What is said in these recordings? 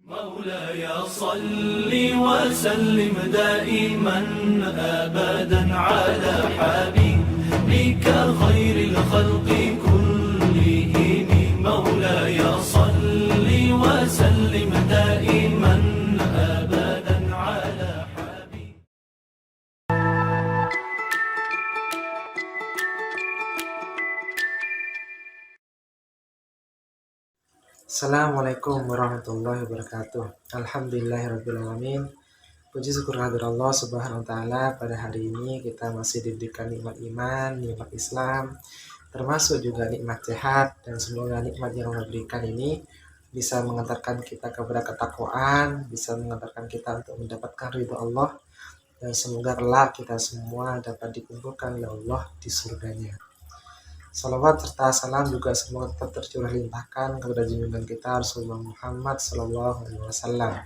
مولاي صل وسلم دائما أبدا على حبيبك خير الخلق كلهم مولاي صل وسلم دائما أبدا على حبيبك. Assalamualaikum warahmatullahi wabarakatuh. Alhamdulillahirrabbilalamin. Puji syukur kehadirat Allah subhanahu wa ta'ala. Pada hari ini kita masih diberikan nikmat iman, nikmat Islam, termasuk juga nikmat sehat. Dan semoga nikmat yang Allah berikan ini bisa mengantarkan kita kepada ketakwaan, bisa mengantarkan kita untuk mendapatkan ridho Allah. Dan semoga kelak kita semua dapat dikumpulkan oleh Allah di surganya. Salawat serta salam juga semoga tetap tercurah limpahkan kepada junjungan kita Rasulullah Muhammad SAW.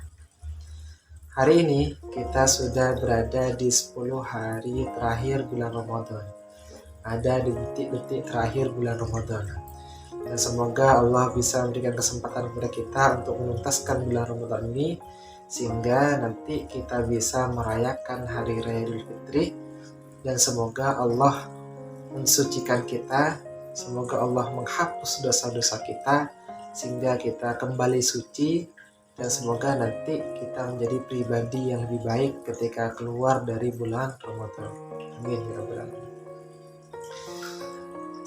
Hari ini kita sudah berada di 10 hari terakhir bulan Ramadan. Ada di detik-detik terakhir bulan Ramadan. Dan semoga Allah bisa memberikan kesempatan kepada kita untuk menuntaskan bulan Ramadan ini, sehingga nanti kita bisa merayakan Hari Raya Idul Fitri. Dan semoga Allah mensucikan kita, semoga Allah menghapus dosa-dosa kita sehingga kita kembali suci, dan semoga nanti kita menjadi pribadi yang lebih baik ketika keluar dari bulan Ramadan. Amin ya rabbal alamin.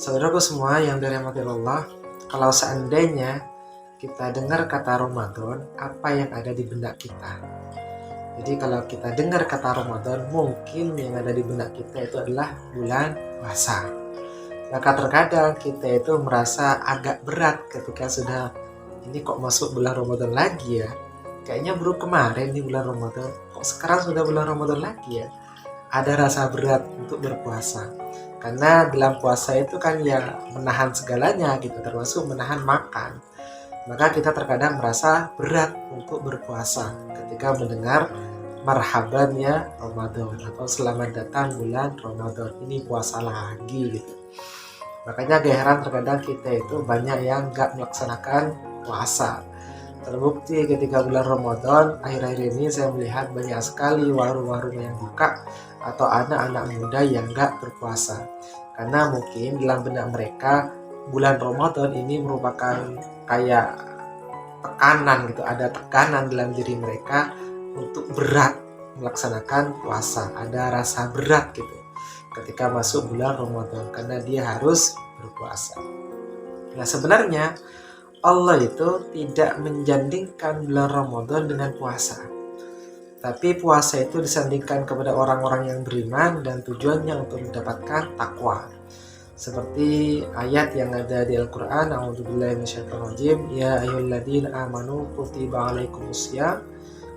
Saudaraku semua yang dirahmati Allah, kalau seandainya kita dengar kata Ramadan, apa yang ada di benak kita? Jadi kalau kita dengar kata Ramadan, mungkin yang ada di benak kita itu adalah bulan puasa. Maka terkadang kita itu merasa agak berat ketika sudah ini kok masuk bulan Ramadan lagi ya. Kayaknya baru kemarin nih bulan Ramadan, kok sekarang sudah bulan Ramadan lagi ya. Ada rasa berat untuk berpuasa. Karena dalam puasa itu kan ya menahan segalanya gitu, termasuk menahan makan. Maka kita terkadang merasa berat untuk berpuasa ketika mendengar marhaban ya Ramadan, atau selamat datang bulan Ramadan, ini puasa lagi gitu. Makanya gak heran terkadang kita itu banyak yang gak melaksanakan puasa. Terbukti ketika bulan Ramadan akhir-akhir ini saya melihat banyak sekali warung-warung yang buka atau anak-anak muda yang gak berpuasa. Karena mungkin dalam benak mereka bulan Ramadan ini merupakan kayak tekanan gitu, ada tekanan dalam diri mereka untuk berat melaksanakan puasa, ada rasa berat gitu ketika masuk bulan Ramadan karena dia harus berpuasa. Nah sebenarnya Allah itu tidak menjandingkan bulan Ramadan dengan puasa, tapi puasa itu disandingkan kepada orang-orang yang beriman dan tujuannya untuk mendapatkan takwa. Seperti ayat yang ada di Al-Quran, A'udzubillahi minasyaitonirrajim, ya ayyuhalladzina amanu kutiba alaikumussyam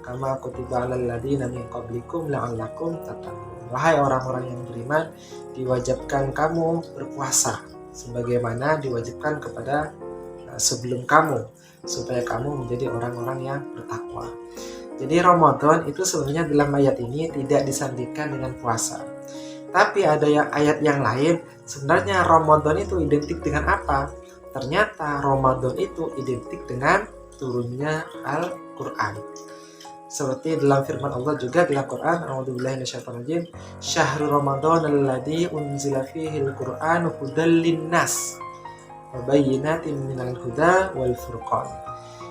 kama kutiba alal ladzina min qablikum la'allakum tattaqun. Wahai orang-orang yang beriman, diwajibkan kamu berpuasa sebagaimana diwajibkan kepada sebelum kamu, supaya kamu menjadi orang-orang yang bertakwa. Jadi Ramadan itu sebenarnya dalam ayat ini tidak disandingkan dengan puasa. Tapi ada ayat yang lain, sebenarnya Ramadan itu identik dengan apa? Ternyata Ramadan itu identik dengan turunnya Al-Quran. Seperti dalam firman Allah juga dalam Quran, A'udzubillahi minasyaitonirrajim, Syahrul Ramadan alladzi unzila fihil Qur'an hudal linnas wa bayyinatin minal huda wal furqan.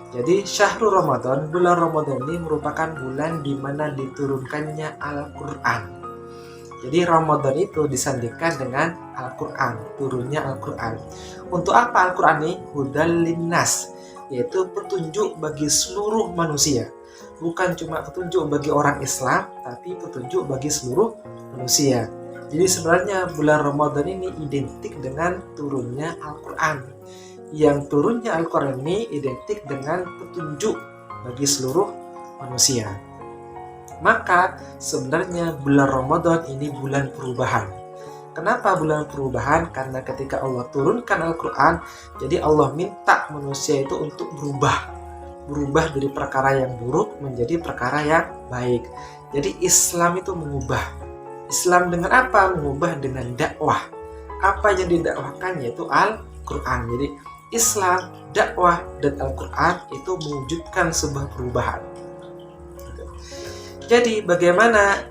Jadi Syahrul Ramadan, bulan Ramadan ini merupakan bulan di mana diturunkannya Al-Qur'an. Jadi Ramadan itu disandingkan dengan Al-Qur'an, turunnya Al-Qur'an. Untuk apa Al-Qur'an ini? Hudal linnas, yaitu petunjuk bagi seluruh manusia. Bukan cuma petunjuk bagi orang Islam, tapi petunjuk bagi seluruh manusia. Jadi sebenarnya bulan Ramadan ini identik dengan turunnya Al-Quran. Yang turunnya Al-Quran ini identik dengan petunjuk bagi seluruh manusia. Maka sebenarnya bulan Ramadan ini bulan perubahan. Kenapa bulan perubahan? Karena ketika Allah turunkan Al-Quran, jadi Allah minta manusia itu untuk berubah dari perkara yang buruk menjadi perkara yang baik. Jadi Islam itu mengubah. Islam dengan apa? Mengubah dengan dakwah. Apa yang didakwahkan yaitu Al-Quran. Jadi Islam, dakwah, dan Al-Quran itu mewujudkan sebuah perubahan. Jadi bagaimana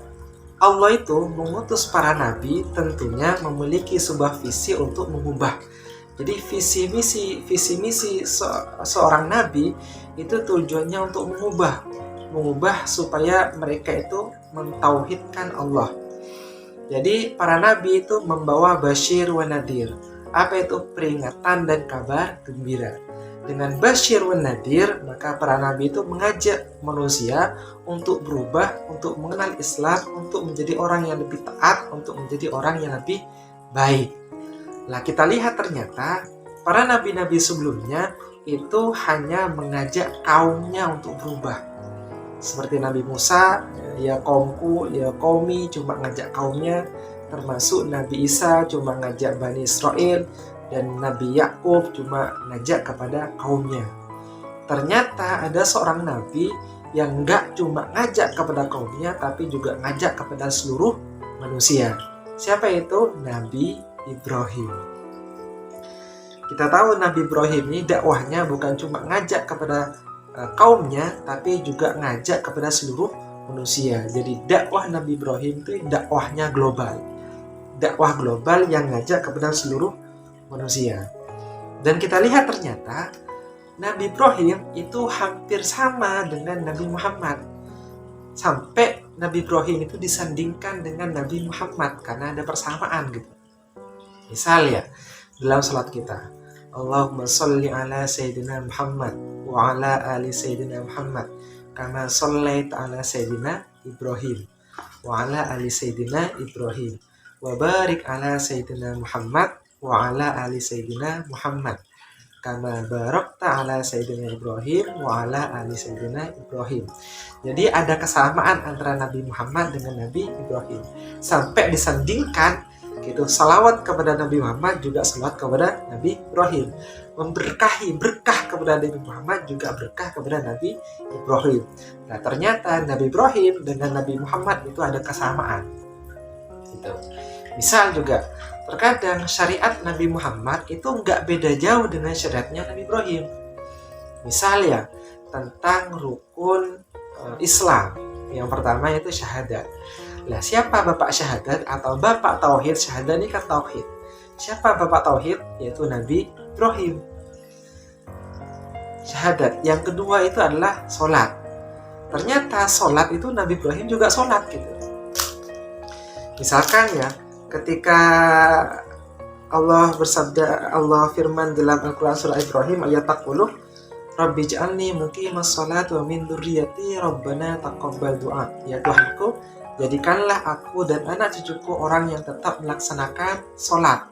Allah itu mengutus para nabi tentunya memiliki sebuah visi untuk mengubah. Jadi visi misi seorang nabi itu tujuannya untuk mengubah supaya mereka itu mentauhidkan Allah. Jadi para nabi itu membawa basyir wa nadir. Apa itu? Peringatan dan kabar gembira. Dengan basyir wa nadir, maka para nabi itu mengajak manusia untuk berubah, untuk mengenal Islam, untuk menjadi orang yang lebih taat, untuk menjadi orang yang lebih baik. Nah, kita lihat ternyata para nabi-nabi sebelumnya itu hanya mengajak kaumnya untuk berubah. Seperti Nabi Musa, ya kaumku, ya qaumi, cuma ngajak kaumnya. Termasuk Nabi Isa cuma ngajak Bani Israel, dan Nabi Yakub cuma ngajak kepada kaumnya. Ternyata ada seorang nabi yang nggak cuma ngajak kepada kaumnya, tapi juga ngajak kepada seluruh manusia. Siapa itu? Nabi Ibrahim. Kita tahu Nabi Ibrahim ini dakwahnya bukan cuma ngajak kepada kaumnya, tapi juga ngajak kepada seluruh manusia. Jadi dakwah Nabi Ibrahim itu dakwahnya global. Dakwah global yang ngajak kepada seluruh manusia. Dan kita lihat ternyata Nabi Ibrahim itu hampir sama dengan Nabi Muhammad. Sampai Nabi Ibrahim itu disandingkan dengan Nabi Muhammad karena ada persamaan gitu. Misal ya, dalam salat kita, Allahumma sholli ala Sayyidina Muhammad wa ala ali Sayyidina Muhammad kama shallaita ala Sayyidina Ibrahim wa ala ali Sayyidina Ibrahim wa barik ala Sayyidina Muhammad wa ala ali Sayyidina Muhammad kama barakta ala Sayyidina Ibrahim wa ala ali Sayyidina Ibrahim. Jadi ada kesamaan antara Nabi Muhammad dengan Nabi Ibrahim. Sampai disandingkan gitu, salawat kepada Nabi Muhammad juga salawat kepada Nabi Ibrahim. Memberkahi, berkah kepada Nabi Muhammad juga berkah kepada Nabi Ibrahim. Nah, ternyata Nabi Ibrahim dengan Nabi Muhammad itu ada kesamaan gitu. Misal juga terkadang syariat Nabi Muhammad itu nggak beda jauh dengan syariatnya Nabi Ibrahim. Misal ya, tentang rukun Islam. Yang pertama itu syahadat. Nah, siapa bapak syahadat atau bapak tauhid? Syahadat ini kan tauhid. Siapa bapak tauhid? Yaitu Nabi Ibrahim. Syahadat. Yang kedua itu adalah sholat. Ternyata sholat itu Nabi Ibrahim juga sholat gitu. Misalkan ya, ketika Allah bersabda, Allah firman dalam Al-Quran surah Ibrahim ayat 40, Rabbi ja'alni muqimas sholat wa min dzurriyyati Rabbana taqabbal du'a. Ya Tuhanku, jadikanlah aku dan anak cucuku orang yang tetap melaksanakan sholat.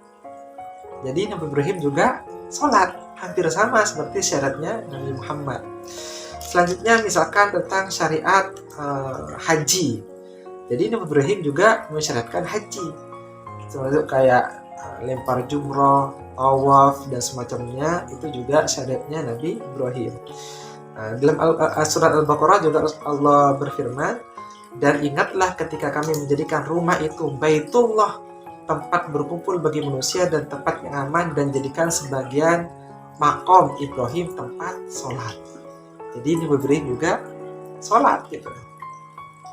Jadi Nabi Ibrahim juga sholat, hampir sama seperti syaratnya Nabi Muhammad. Selanjutnya misalkan tentang syariat haji. Jadi Nabi Ibrahim juga mensyaratkan haji, termasuk kayak lempar jumroh, tawaf, dan semacamnya. Itu juga syariatnya Nabi Ibrahim. Dalam surat Al-Baqarah juga Allah berfirman, dan ingatlah ketika kami menjadikan rumah itu Baitullah, tempat berkumpul bagi manusia dan tempat yang aman, dan jadikan sebagian makom Ibrahim tempat sholat. Jadi Nabi Ibrahim juga sholat gitu.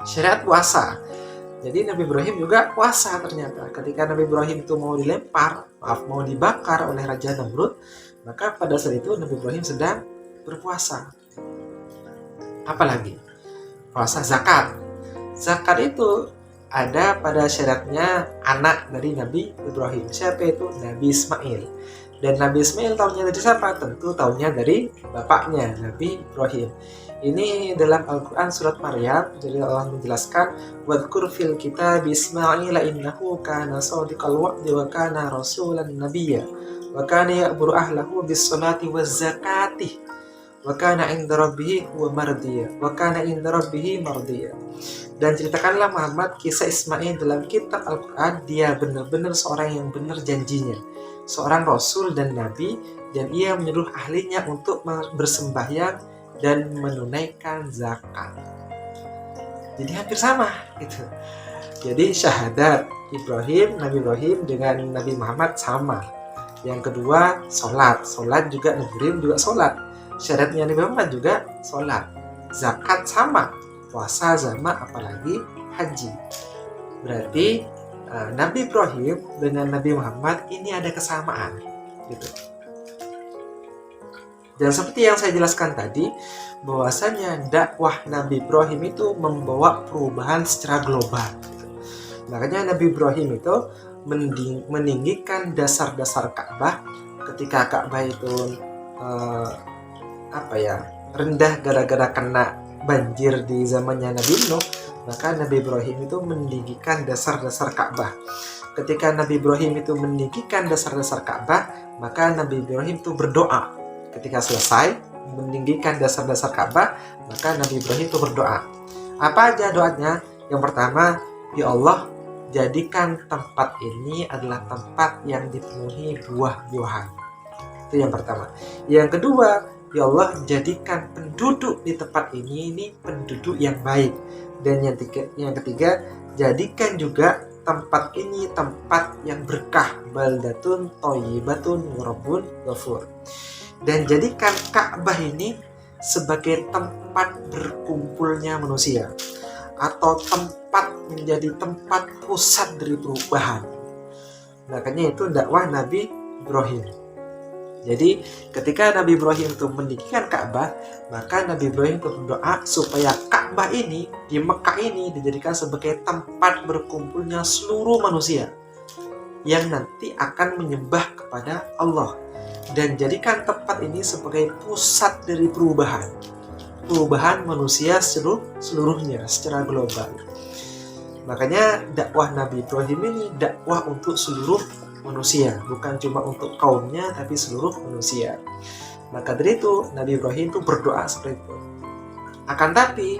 Syariat puasa. Jadi Nabi Ibrahim juga puasa ternyata. Ketika Nabi Ibrahim itu mau dibakar oleh Raja Namrud, maka pada saat itu Nabi Ibrahim sedang berpuasa. Apalagi? Puasa zakat. Zakat itu ada pada syaratnya anak dari Nabi Ibrahim. Siapa itu? Nabi Ismail. Dan Nabi Ismail tahunnya dari siapa? Tentu tahunnya dari bapaknya, Nabi Ibrahim. Ini dalam Al-Quran surat Maryam. Jadi Allah menjelaskan, wadkur fil kitab Ismail innahu kana shadiqal wa'di wa kana rasulan nabiyya wa kana ya'muru ahlahu bis salati waz zakati wa kana 'inda rabbih mardiya. Dan ceritakanlah Muhammad kisah Ismail dalam kitab Al-Quran. Dia benar-benar seorang yang benar janjinya, seorang rasul dan nabi, dan ia menyuruh ahlinya untuk bersembahyang dan menunaikan zakat. Jadi hampir sama gitu. Jadi syahadat Nabi Ibrahim dengan Nabi Muhammad sama. Yang kedua, sholat. Sholat juga Nabi Ibrahim juga sholat. Syariatnya Nabi Muhammad juga sholat. Zakat sama. Puasa sama, apalagi haji. Berarti Nabi Ibrahim dengan Nabi Muhammad ini ada kesamaan. Gitu. Dan seperti yang saya jelaskan tadi, bahwasanya dakwah Nabi Ibrahim itu membawa perubahan secara global. Gitu. Makanya Nabi Ibrahim itu meninggikan dasar-dasar Ka'bah ketika Ka'bah itu rendah gara-gara kena banjir di zamannya Nabi Nuh, maka Nabi Ibrahim itu meninggikan dasar-dasar Ka'bah. Ketika Nabi Ibrahim itu meninggikan dasar-dasar Ka'bah, maka Nabi Ibrahim itu berdoa. Ketika selesai meninggikan dasar-dasar Ka'bah, maka Nabi Ibrahim itu berdoa. Apa aja doanya? Yang pertama, ya Allah, jadikan tempat ini adalah tempat yang dipenuhi buah-buahan. Itu yang pertama. Yang kedua, ya Allah, jadikan penduduk di tempat ini penduduk yang baik. Dan yang ketiga, jadikan juga tempat ini tempat yang berkah, baldatun thayyibatun rabbun ghafur. Dan jadikan Ka'bah ini sebagai tempat berkumpulnya manusia, atau menjadi tempat pusat dari perubahan. Makanya itu dakwah Nabi Ibrahim. Jadi ketika Nabi Ibrahim itu mendirikan Ka'bah, maka Nabi Ibrahim itu berdoa supaya Ka'bah ini di Mekah ini dijadikan sebagai tempat berkumpulnya seluruh manusia yang nanti akan menyembah kepada Allah, dan jadikan tempat ini sebagai pusat dari perubahan manusia seluruhnya secara global. Makanya dakwah Nabi Ibrahim ini dakwah untuk seluruh manusia, bukan cuma untuk kaumnya, tapi seluruh manusia. Maka dari itu Nabi Ibrahim itu berdoa seperti itu. Akan tapi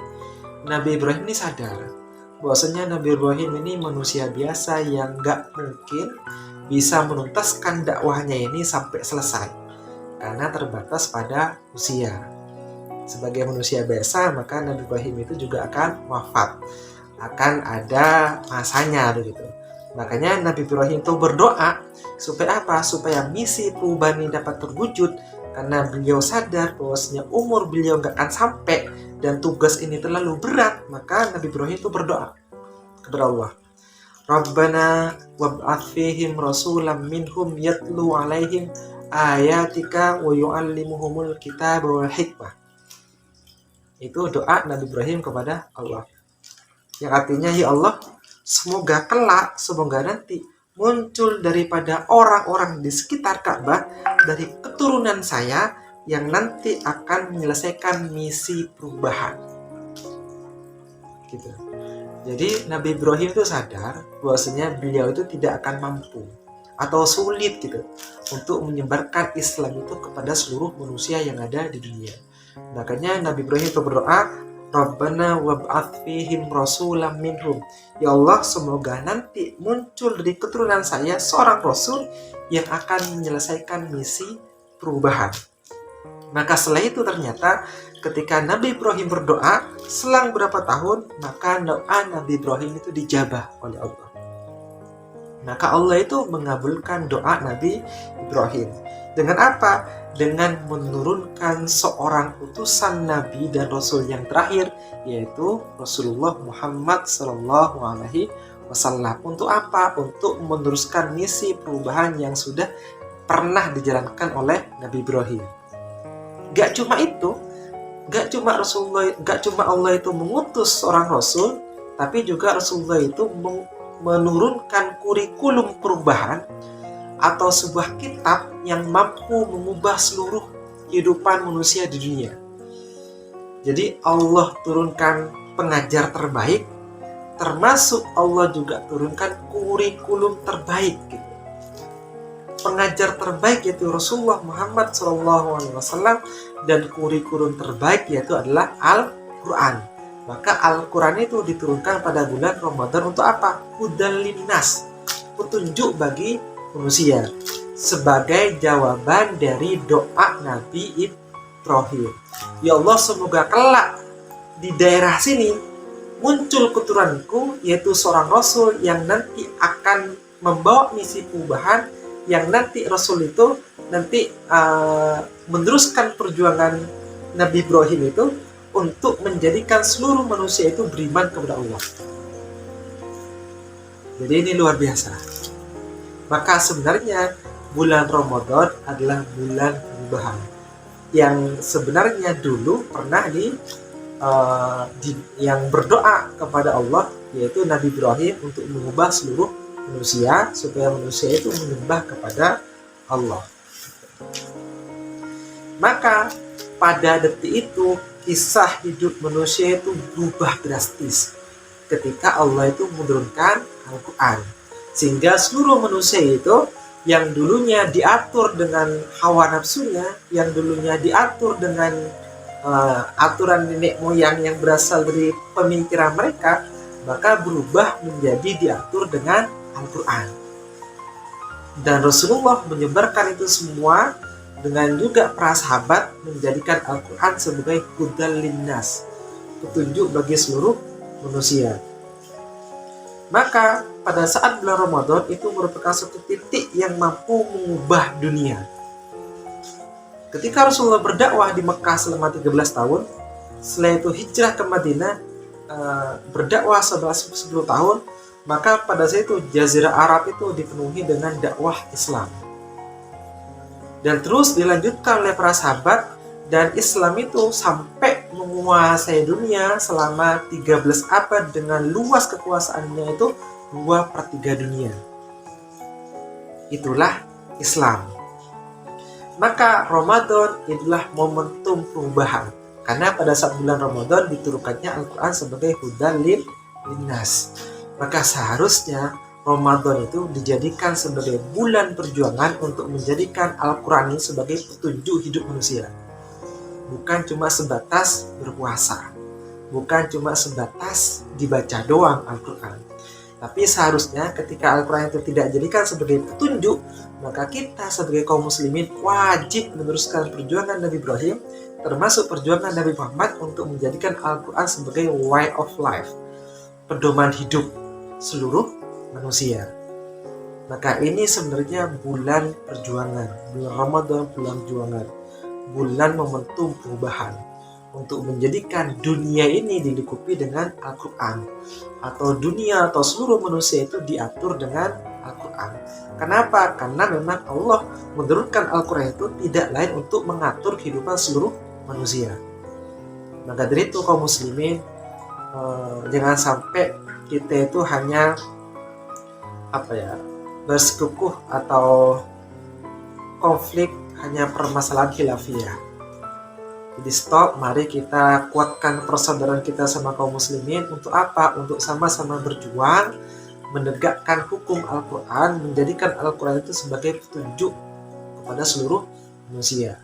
Nabi Ibrahim ini sadar bahwasanya Nabi Ibrahim ini manusia biasa yang gak mungkin bisa menuntaskan dakwahnya ini sampai selesai, karena terbatas pada usia. Sebagai manusia biasa, maka Nabi Ibrahim itu juga akan wafat, akan ada masanya begitu. Makanya Nabi Ibrahim itu berdoa supaya apa? Supaya misi perubahan ini dapat terwujud, karena beliau sadar bahwasanya umur beliau gak akan sampai dan tugas ini terlalu berat. Maka Nabi Ibrahim itu berdoa kepada Allah, Rabbana wab'ats fihim rasulam minhum yatlu alaihim ayatika wa yu'allimuhumul kitaba wal hikmah. Itu doa Nabi Ibrahim kepada Allah, yang artinya, ya Allah, semoga nanti muncul daripada orang-orang di sekitar Ka'bah dari keturunan saya yang nanti akan menyelesaikan misi perubahan. Gitu. Jadi Nabi Ibrahim itu sadar bahwasanya beliau itu tidak akan mampu atau sulit gitu untuk menyebarkan Islam itu kepada seluruh manusia yang ada di dunia. Makanya Nabi Ibrahim itu berdoa, Rabbana wab'ats fihim rasulam minhum. Ya Allah, semoga nanti muncul dari keturunan saya seorang rasul yang akan menyelesaikan misi perubahan. Maka setelah itu ternyata ketika Nabi Ibrahim berdoa, selang berapa tahun, maka doa Nabi Ibrahim itu dijabah oleh Allah. Maka Allah itu mengabulkan doa Nabi Ibrahim. Dengan apa? Dengan menurunkan seorang utusan Nabi dan Rasul yang terakhir, yaitu Rasulullah Muhammad SAW. Untuk apa? Untuk meneruskan misi perubahan yang sudah pernah dijalankan oleh Nabi Ibrahim. Gak cuma itu, gak cuma Allah itu mengutus seorang Rasul, tapi juga Rasulullah itu menurunkan kurikulum perubahan atau sebuah kitab yang mampu mengubah seluruh kehidupan manusia di dunia. Jadi Allah turunkan pengajar terbaik, termasuk Allah juga turunkan kurikulum terbaik gitu. Pengajar terbaik yaitu Rasulullah Muhammad SAW, dan kurikulum terbaik yaitu adalah Al-Quran. Maka Al-Quran itu diturunkan pada bulan Ramadan untuk apa? Hudan linnas, petunjuk bagi manusia, sebagai jawaban dari doa Nabi Ibrahim. Ya Allah, semoga kelak di daerah sini muncul keturunanku, yaitu seorang Rasul yang nanti akan membawa misi perubahan yang nanti Rasul itu nanti meneruskan perjuangan Nabi Ibrahim itu untuk menjadikan seluruh manusia itu beriman kepada Allah. Jadi ini luar biasa. Maka sebenarnya bulan Ramadan adalah bulan perubahan yang sebenarnya dulu pernah yang berdoa kepada Allah, yaitu Nabi Ibrahim, untuk mengubah seluruh manusia supaya manusia itu menyembah kepada Allah. Maka pada detik itu kisah hidup manusia itu berubah drastis ketika Allah itu menurunkan Al-Quran, sehingga seluruh manusia itu yang dulunya diatur dengan hawa nafsunya, yang dulunya diatur dengan aturan nenek moyang yang berasal dari pemikiran mereka, maka berubah menjadi diatur dengan Al-Quran. Dan Rasulullah menyebarkan itu semua dengan juga para sahabat menjadikan Al-Quran sebagai hudal linnas, petunjuk bagi seluruh manusia. Maka pada saat bulan Ramadan itu merupakan suatu titik yang mampu mengubah dunia. Ketika Rasulullah berdakwah di Mekah selama 13 tahun, setelah itu hijrah ke Madinah, berdakwah selama 10 tahun, maka pada saat itu Jazirah Arab itu dipenuhi dengan dakwah Islam. Dan terus dilanjutkan oleh para sahabat, dan Islam itu sampai menguasai dunia selama 13 abad dengan luas kekuasaannya itu 2/3 dunia. Itulah Islam. Maka Ramadan itulah momentum perubahan, karena pada saat bulan Ramadan diturunkannya Al-Quran sebagai hudal linnas. Maka seharusnya Ramadan itu dijadikan sebagai bulan perjuangan untuk menjadikan Al-Quran ini sebagai petunjuk hidup manusia. Bukan cuma sebatas berpuasa, bukan cuma sebatas dibaca doang Al-Quran. Tapi seharusnya ketika Al-Quran itu tidak dijadikan sebagai petunjuk, maka kita sebagai kaum muslimin wajib meneruskan perjuangan Nabi Ibrahim, termasuk perjuangan Nabi Muhammad untuk menjadikan Al-Quran sebagai way of life, pedoman hidup seluruh manusia. Maka ini sebenarnya bulan perjuangan, bulan Ramadan, bulan perjuangan, bulan momentum perubahan untuk menjadikan dunia ini dilingkupi dengan Al-Quran, atau dunia atau seluruh manusia itu diatur dengan Al-Quran. Kenapa? Karena memang Allah menurunkan Al-Quran itu tidak lain untuk mengatur kehidupan seluruh manusia. Maka dari itu kaum muslimin, jangan sampai kita itu hanya bersekukuh atau konflik hanya permasalahan khilafiyah. Jadi stop, mari kita kuatkan persaudaraan kita sama kaum muslimin. Untuk apa? Untuk sama-sama berjuang menegakkan hukum Al-Quran, menjadikan Al-Quran itu sebagai petunjuk kepada seluruh manusia.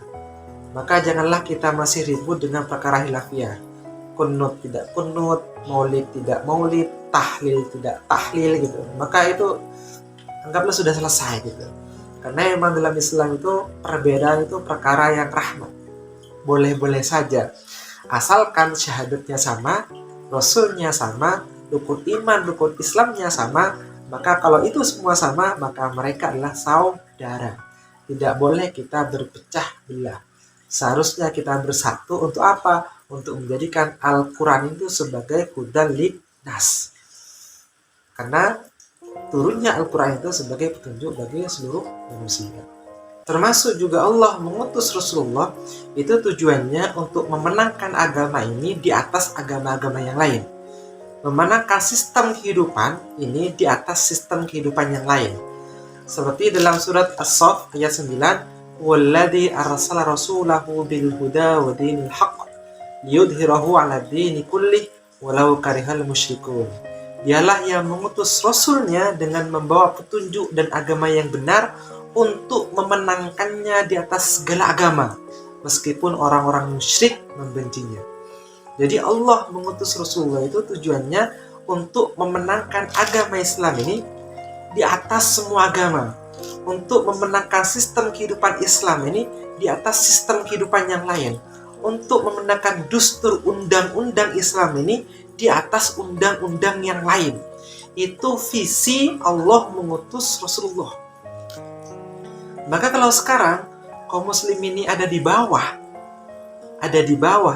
Maka janganlah kita masih ribut dengan perkara khilafiyah. Kunut tidak kunut, maulid tidak maulid, tahlil tidak tahlil gitu. Maka itu anggaplah sudah selesai gitu. Karena memang dalam Islam itu perbedaan itu perkara yang rahmat. Boleh-boleh saja, asalkan syahadatnya sama, Rasulnya sama, rukun iman, rukun Islamnya sama. Maka kalau itu semua sama, maka mereka adalah saudara. Tidak boleh kita berpecah belah. Seharusnya kita bersatu untuk apa? Untuk menjadikan Al-Quran itu sebagai hudal linnas. Karena turunnya Al-Quran itu sebagai petunjuk bagi seluruh manusia. Termasuk juga Allah mengutus Rasulullah itu tujuannya untuk memenangkan agama ini di atas agama-agama yang lain. Memenangkan sistem kehidupan ini di atas sistem kehidupan yang lain. Seperti dalam surat As-Saff ayat 9, "Walladzi arsala rasulahu bil huda wa dinil haqq liyudhhirahu 'ala dini kullih walau karihal musyrikun." Dialah yang mengutus Rasulnya dengan membawa petunjuk dan agama yang benar untuk memenangkannya di atas segala agama, meskipun orang-orang musyrik membencinya. Jadi Allah mengutus Rasulullah itu tujuannya untuk memenangkan agama Islam ini di atas semua agama, untuk memenangkan sistem kehidupan Islam ini di atas sistem kehidupan yang lain, untuk memenangkan dustur undang-undang Islam ini di atas undang-undang yang lain. Itu visi Allah mengutus Rasulullah. Maka kalau sekarang kaum muslim ini ada di bawah,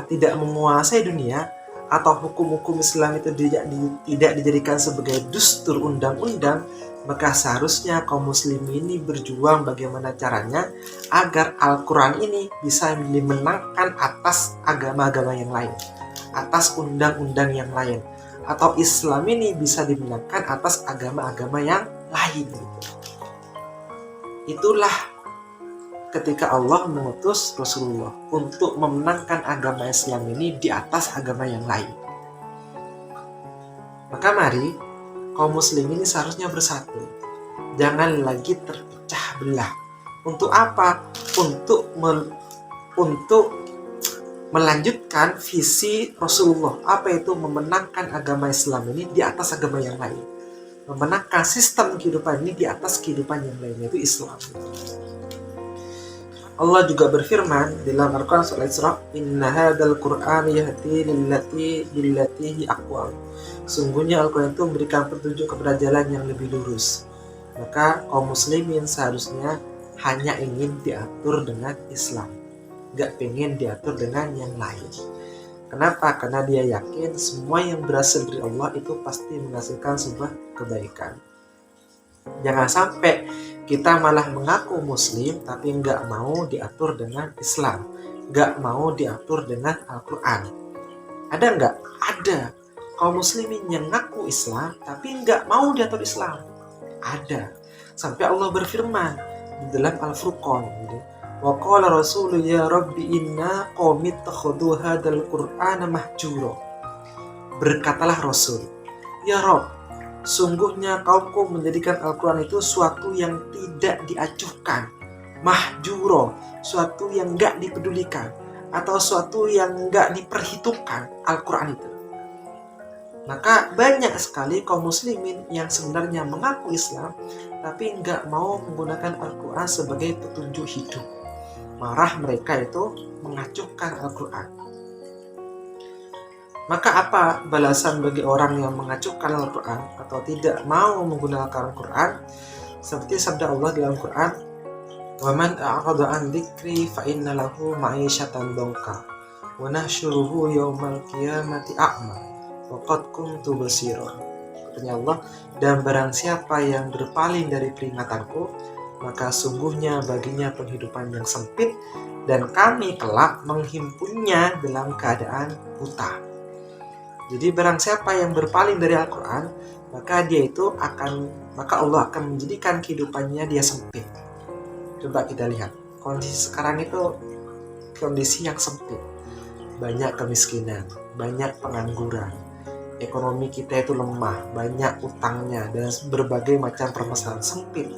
tidak menguasai dunia, atau hukum-hukum Islam itu tidak dijadikan sebagai dustur undang-undang, maka seharusnya kaum muslim ini berjuang bagaimana caranya agar Al-Quran ini bisa dimenangkan atas agama-agama yang lain, atas undang-undang yang lain, atau Islam ini bisa dimenangkan atas agama-agama yang lain. Itulah ketika Allah mengutus Rasulullah untuk memenangkan agama Islam ini di atas agama yang lain. Maka mari kaum muslim ini seharusnya bersatu. Jangan lagi terpecah belah. Untuk apa? Untuk melanjutkan visi Rasulullah. Apa itu? Memenangkan agama Islam ini di atas agama yang lain. Memenangkan sistem kehidupan ini di atas kehidupan yang lain, yaitu Islam. Allah juga berfirman dalam Al-Quran surah Al-Isra, "Inna hadzal Qur'an yahdi lillati hi aqwam." Sungguhnya Al-Quran itu memberikan petunjuk kepada jalan yang lebih lurus. Maka kaum muslimin seharusnya hanya ingin diatur dengan Islam, gak pengen diatur dengan yang lain. Kenapa? Karena dia yakin semua yang berasal dari Allah itu pasti menghasilkan sebuah kebaikan. Jangan sampai kita malah mengaku muslim tapi nggak mau diatur dengan Islam, nggak mau diatur dengan Al-Quran. Ada nggak? Ada. Kaum muslimin yang ngaku Islam tapi nggak mau diatur Islam. Ada. Sampai Allah berfirman di dalam Al-Furqan, wa qala rasulu ya rabbi inna qaumi takhudhu hadzal qur'ana mahjura. Berkatalah Rasul, ya Rabb, sungguhnya kaumku menjadikan Al-Quran itu suatu yang tidak diacuhkan, mahjuro, suatu yang gak dipedulikan, atau suatu yang gak diperhitungkan Al-Quran itu. Maka banyak sekali kaum muslimin yang sebenarnya mengaku Islam tapi gak mau menggunakan Al-Quran sebagai petunjuk hidup. Marah mereka itu mengacuhkan Al-Quran. Maka apa balasan bagi orang yang mengacuhkan Al-Quran atau tidak mau menggunakan Al-Quran? Seperti sabda Allah dalam Quran, "Waman a'rada an dzikri fa inna lahu ma'isyatan dhanka wa nahsyuruhu yaumal qiyamati a'ma wa qad kuntu basira." Katanya Allah, dan barang siapa yang berpaling dari peringatanku, maka sungguhnya baginya penghidupan yang sempit dan kami kelak menghimpunnya dalam keadaan buta. Jadi barang siapa yang berpaling dari Al-Quran, maka Allah akan menjadikan kehidupannya dia sempit. Coba kita lihat, kondisi sekarang itu kondisi yang sempit. Banyak kemiskinan, banyak pengangguran, ekonomi kita itu lemah, banyak utangnya, dan berbagai macam permasalahan sempit.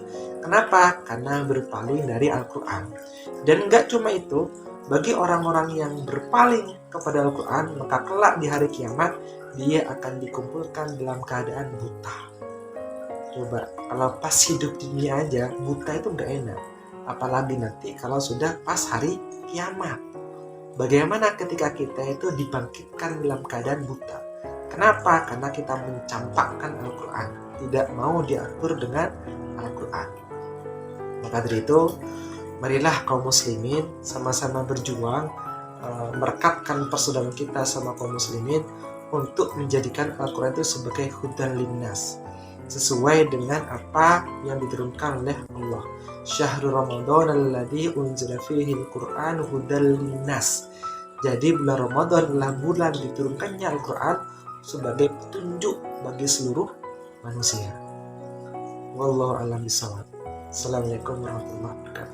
Kenapa? Karena berpaling dari Al-Quran. Dan enggak cuma itu, bagi orang-orang yang berpaling kepada Al-Quran, maka kelak di hari kiamat dia akan dikumpulkan dalam keadaan buta. Coba, kalau pas hidup di dunia aja buta itu nggak enak, apalagi nanti kalau sudah pas hari kiamat. Bagaimana ketika kita itu dibangkitkan dalam keadaan buta? Kenapa? Karena kita mencampakkan Al-Quran, tidak mau diatur dengan Al-Quran. Maka dari itu, marilah kaum muslimin sama-sama berjuang, merekatkan persaudaraan kita sama kaum muslimin untuk menjadikan Al-Quran itu sebagai hudan linnas, sesuai dengan apa yang diturunkan oleh Allah. Syahrul Ramadan alladzi unzila fihi al-Qur'an hudan linnas. Jadi bulan Ramadan adalah bulan diturunkannya Al-Quran sebagai petunjuk bagi seluruh manusia. Wallahu a'lam bishawab. Assalamualaikum warahmatullahi wabarakatuh.